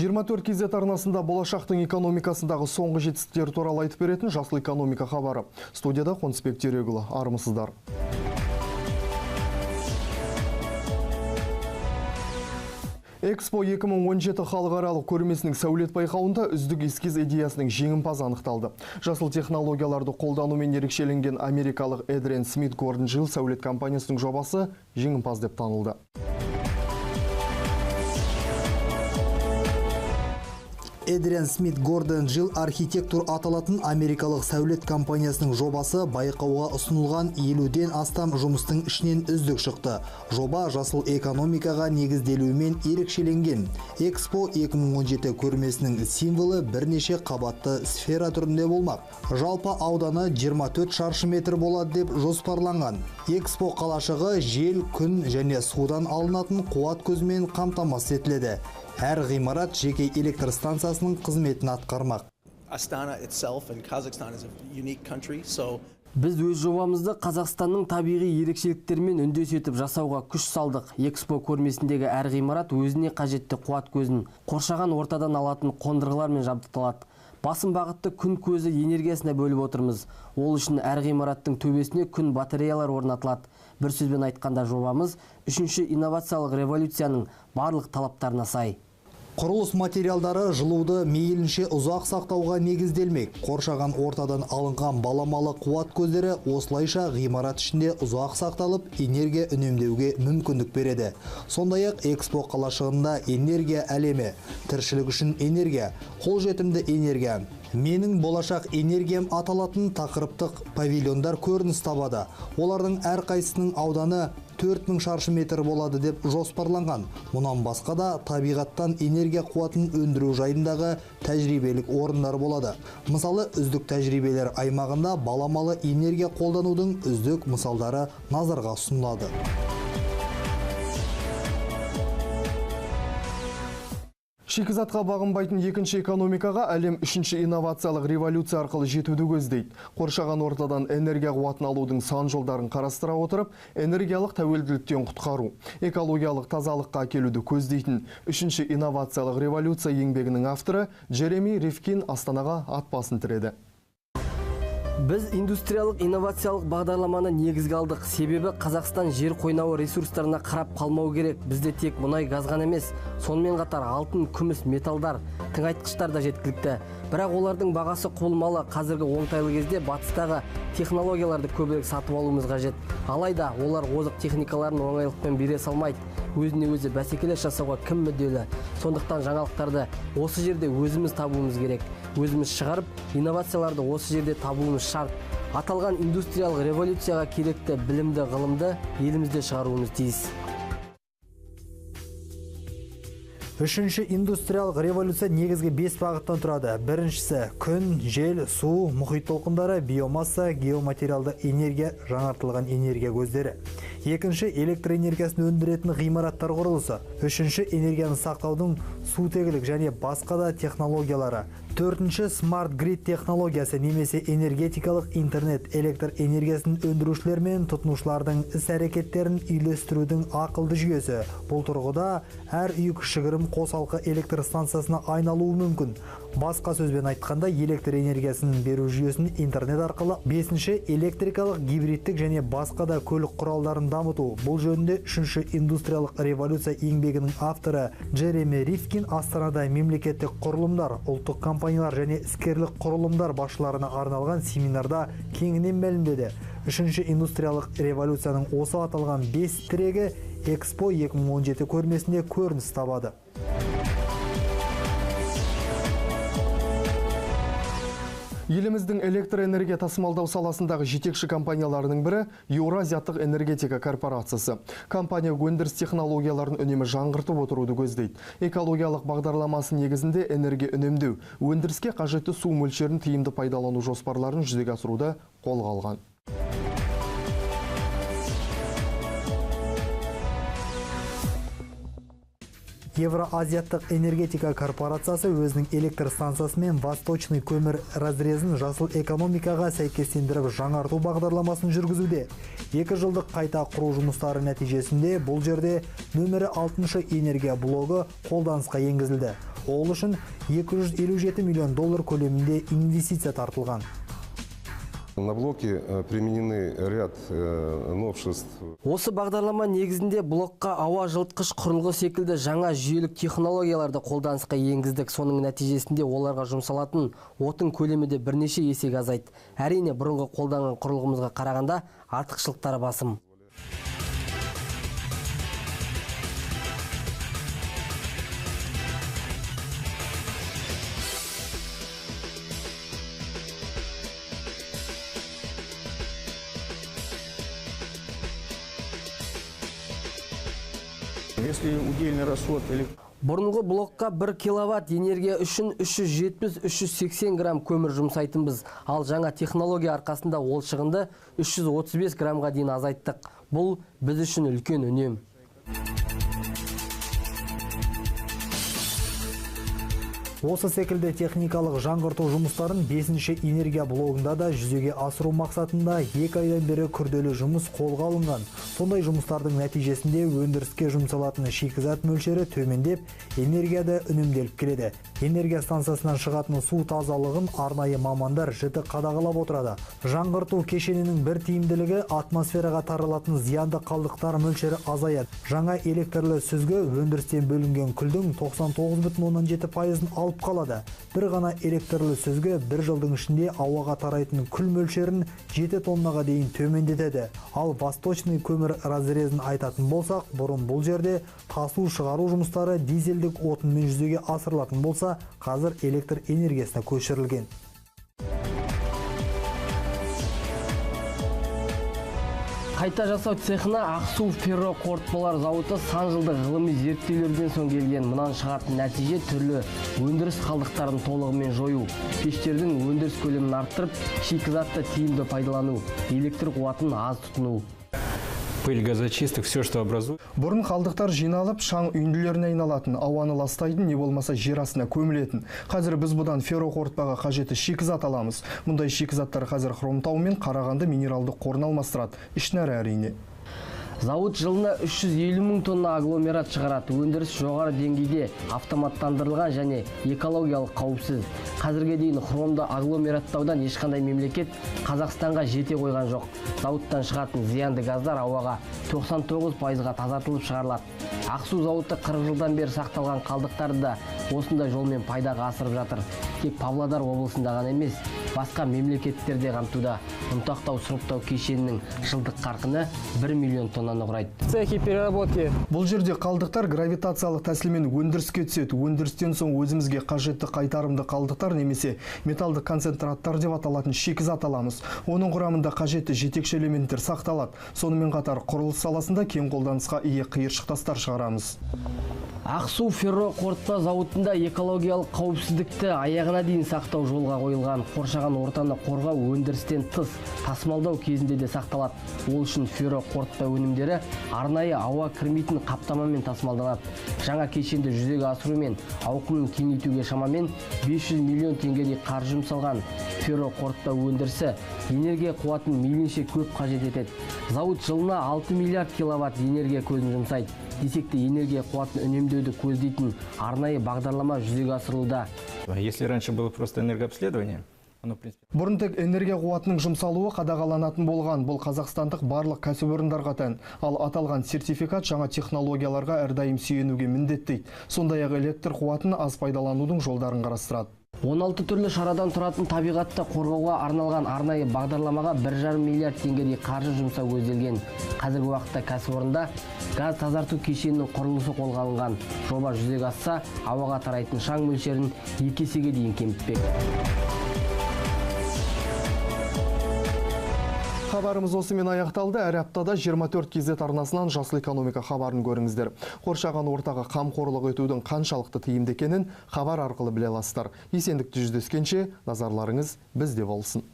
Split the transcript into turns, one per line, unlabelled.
24 кезет арнасында болашақтың экономикасындағы соңғы жетістіктер туралы айтып беретін жасыл экономика хабары. Студияда Қонысбек Терегұлы, армысыздар. Экспо 2017 халықаралық көрмесінің сәулет байқауында үздік эскиз идеясының жеңімпазы анықталды. Жасыл технологияларды қолданумен ерекшеленген америкалық Эдриан Смит Гордон Джилл сәулет компаниясының жобасы жеңімпаз деп танылды.
Эдриан Смит Гордон Джилл архитектур аталатын америкалық сәулет компаниясының жобасы байқауға ұсынылған 50-ден астам жұмыстың ішінен үздік шықты. Жоба жасыл экономикаға негізделуімен ерекшеленген. Экспо 2017 көрмесінің символы бірнеше қабатты сфера түрінде болмақ. Жалпы ауданы 24 шаршы метр болады деп жоспарланған. Экспо қалашығы жел, күн және судан алынатын қуат көзімен қамтамасыз етіледі. Әр ғимарат жеке электр станциясының қызметін атқармақ.
Біз өз жобамызды Қазақстанның табиғи ерекшеліктерімен үндес етіп жасауға күш салдық. Экспо көрмесіндегі әр ғимарат өзіне қажетті қуат көзін қоршаған ортадан алатын қондырғылармен жабдықталады. Басым бағытты күн көзі энергиясына бөліп отырмыз. Ол үшін әр ғимараттың төбесіне күн батареялар орнатылады. Бір сөзбен айтқанда жобамыз үшінші инновациялық революцияның барлық талаптарына сай.
Құрылыс материалдары жылуды мейлінше ұзақ сақтауға негізделмек. Қоршаған ортадан алынған баламалы қуат көздері осылайша ғимарат ішінде ұзақ сақталып, энергия үнемдеуге мүмкіндік береді. Сондай-ақ Экспо қалашығында энергия әлемі, тіршілік үшін энергия, қолжетімді энергия, менің болашақ энергиям аталатын тақырыптық павильондар көрініс табады. Олардың әрқайсының ауданы 4000 шаршы метр болады деп жоспарланған. Мұнан басқа да табиғаттан энергия қуатын өндіру жайындағы тәжірибелік орындар болады. Мысалы, үздік тәжірибелер аймағында баламалы энергия қолданудың үздік мысалдары назарға ұсынылады.
Шикізатқа бағынбайтын екінші экономикаға әлем үшінші инновациялық революция арқылы жетуді көздейді. Қоршаған ортадан энергия қуатын алудың сан жолдарын қарастыра отырып, энергиялық тәуелділіктен құтқару, экологиялық тазалыққа әкелуді көздейтін үшінші инновациялық революция еңбегінің авторы Джереми Ривкин Астанаға ат басын тіреді.
Біз индустриялық инновациялық бағдарламаны негізге алдық. Себебі Қазақстан жер қойнауы ресурстарына қарап қалмау керек. Бізде тек мұнай газ ғана емес, сонымен қатар алтын, күміс, металдар, тыңайтқыштар да жеткілікті. Бірақ олардың бағасы құбылмалы. Қазіргі оңтайлы кезде батыстағы технологияларды көбірек сатып алуымыз қажет. Алайда олар озық техникаларын оңайлықпен бере салмайды. Өзіне өзі бәсекелес жасауға кім мүдделі? Сондықтан жаңалықтарды осы жерде өзіміз табуымыз керек. Өзіміз шығарып, инновацияларды осы жерде табуымыз шарт. Аталған индустриялық революцияға керекті білімді, ғылымды елімізде шығаруымыз тиіс.
Үшінші индустриялық революция негізгі 5 бағыттан тұрады. Біріншісі күн, жел, су, мұхит толқындары, биомасса, геоматериалды энергия, жаңартылған энергия көздері. Екінші электр энергиясын өндіретін ғимараттар құрылысы. Үшінші энергияны сақтаудың сутегілік және басқа да технологиялары. Төртінші смарт грид технологиясы немесе энергетикалық интернет электр энергиясын өндірушілер мен тұтынушылардың іс-әрекеттерін үйлестірудің ақылды жүйесі. Бұл тұрғыда әр үй кішігірім қосалқы электр станциясына айналуы мүмкін. Басқа сөзбен айтқанда электр энергиясын беру жүйесін интернет арқылы. Бесінші электрикалық, гибридтік және басқа да көлік құралдарын дамыту. Бұл жөнінде үшінші индустриялық революция еңбегінің авторы Джереми Ривкин Астанада мемлекеттік құрылымдар, ұлттық компаниялар және іскерлік құрылымдар басшыларына арналған семинарда кеңінен мәлімдеді. Үшінші индустриялық революцияның осы аталған 5 тірегі Экспо 2017 көрмесінде көрініс табады.
Еліміздің электроэнергия тасымалдау саласындағы жетекші компанияларының бірі Еуразиялық энергетика корпорациясы. Компания өндіріс технологияларын үнемі жаңғыртып отыруды көздейді. Экологиялық бағдарламасы негізінде энергия үнемдеу, өндіріске қажетті су мөлшерін тиімді пайдалану жоспарларын жүзеге асыруды қолға алған.
Евроазиаттық энергетика корпорациясы өзінің электр станциясы мен Восточный көмір разрезін жасыл экономикаға сәйкестендіріп жаңарту бағдарламасын жүргізуде. 2 жылдық қайта құру жұмыстары нәтижесінде бұл жерде нөмірі 6 энергия блогы қолданысқа енгізілді. Ол үшін $257 миллион көлемінде инвестиция тартылған.
На блоке применены ряд новшеств.
Осы бағдарлама негізінде блокқа ауа жылытқыш құрылғы секілді жаңа жүйелік технологияларды қолданысқа енгіздік. Соның нәтижесінде оларға жұмсалатын отын көлемі де бірнеше есеге азайды. Әрине, бұрынғы қолданған құрылғымызға қарағанда артықшылықтары басым.
Если удельный расход
Бұрынғы блокқа 1 киловатт энергия үшін 370-380 грамм көмір жұмсайтынбыз. Ал жаңа технология арқасында ол шығынды 335 граммға дейін азайттық. Бұл біз үшін үлкен үнем.
Осы секілді техникалық жаңғырту жұмыстарын 5-ші энергия блогында да жүзеге асыру мақсатында 2 айдан бері күрделі жұмыс қолға алынған. Сондай жұмыстардың нәтижесінде өндіріске жұмсалатын шикізат мөлшері төмендеп, энергияда үнемделіп келеді. Энергия станциясынан шығатын су тазалығын арнайы мамандар жіті қадағалап отырады. Жаңғырту кешенінің бір тиімділігі атмосфераға таралатын зиянды қалдықтар мөлшері азаяды. Жаңа электрлі сүзгі өндірістен бөлінген күлдің 99,7%-ын алып қалады. Бір ғана электрлі сүзгі 1 жылдың ішінде ауаға тарайтын күл мөлшерін 7 тоннаға дейін төмендетеді. Ал Восточный көмір разрезін айтатын болсақ, бұрын бұл жерде тасу шығару жұмыстары дизельдік отынмен жүзеге асырылатын болса, қазір электр энергиясына көшірілген.
Қайта жасау цехына Ақсу ферроқорытпалар зауыты сан жылдық ғылыми зерттеулерден соң келген. Мұнан шығатын нәтиже түрлі өндіріс қалдықтарын толығымен жою, пештердің өндіріс көлемін арттырып, шикізатты тиімді пайдалану, электр қуатын аз тұтыну.
пыль, газочисток, все, что образует.
Бұрын қалдықтар жиналып, шаң үйінділеріне айналатын, ауаны ластайтын, не болмаса жер астына көмілетін. Қазір біз бұдан ферроқорытпаға қажеті шикізат аламыз. Мұндай шикізаттар қазір хромтау мен Қарағанды минералдық қорын алмастырады. Ішінәрі әрине.
Зауыт жылына 350 мың тонна агломерат шығарады. Өндіріс жоғары деңгейде автоматтандырылған және экологиялық қауіпсіз. Қазірге дейін хромды агломераттаудан ешқандай мемлекет Қазақстанға жете қойған жоқ. Зауыттан шығатын зиянды газдар ауаға 99%-ға тазартылып шығарылады. Ақсу зауыты 40 жылдан бері сақталған қалдықтарды да осындай жолмен пайдаға асырып жатыр. Тек Павлодар облысында ғана емес, басқа мемлекеттерде қамтуда. Ұнтақтау сұрыптау кешенінің жылдық қарқыны 1 миллион тоннаны құрайды.
Цехи переработки.
Бұл жерде қалдықтар гравитациялық тәсілмен өндіріске түседі. Өндірістен соң өзімізге қажетті қайтарымды қалдықтар немесе металды концентраттар деп аталатын шикізат аламыз. Оның құрамында қажетті жетекші элементтер сақталады. Сонымен қатар құрылыс саласында кең қолданысқа ие қиыршық тастар шығарамыз.
Ақсу ферроқорытпа зауытында экологиялық қауіпсіздікті аяғына дейін сақтау жолға қойылған. Қоршаған ортаны қорғау өндірістен тыс тасымалдау кезінде де сақталады. Ол үшін ферроқорытпа өнімдері арнайы ауа кірмейтін қаптамамен тасымалданады. Жаңа кешенді жүзеге асырумен ауқымын кеңейтуге шамамен 500 миллион теңгедей қаржы жұмсалған. Ферроқорытпа өндірісі энергия қуатын мейлінше көп қажет етеді. Зауыт жылына 6 миллиард киловатт энергия көзін жұмсайды. Десек те энергия қуатын үнемдеуді көздейтін арнайы бағдарлама жүзеге асырылуда.
Если раньше было просто энергообследование, оно, в принципе...
Бұрын тек энергия қуатының жұмсалуы қадағаланатын болған. Бұл қазақстандық барлық кәсіпорындарға тән. Ал аталған сертификат жаңа технологияларға әрдайым сүйенуге міндеттейді. Сондай-ақ электр қуатын аз пайдаланудың жолдарын қарастырады.
16 түрлі шарадан тұратын табиғатты қорғауға арналған арнайы бағдарламаға 1,5 миллиард теңгедей қаржы жұмсау көзделген. Қазіргі уақытта кәсіпорында газ тазарту кешенінің құрылысы қолға алынған. Жоба жүзеге асса, ауаға тарайтын шаң мөлшерін 2 есеге дейін кемітпек.
Хабарымыз осымен аяқталды. Әр аптада 24 KZ арнасынан жасыл экономика хабарын көріңіздер. Қоршаған ортаға қамқорлық етудің қаншалықты тиімді екенін хабар арқылы біле аласыздар. Есендікті жүздескенше назарларыңыз бізде болсын.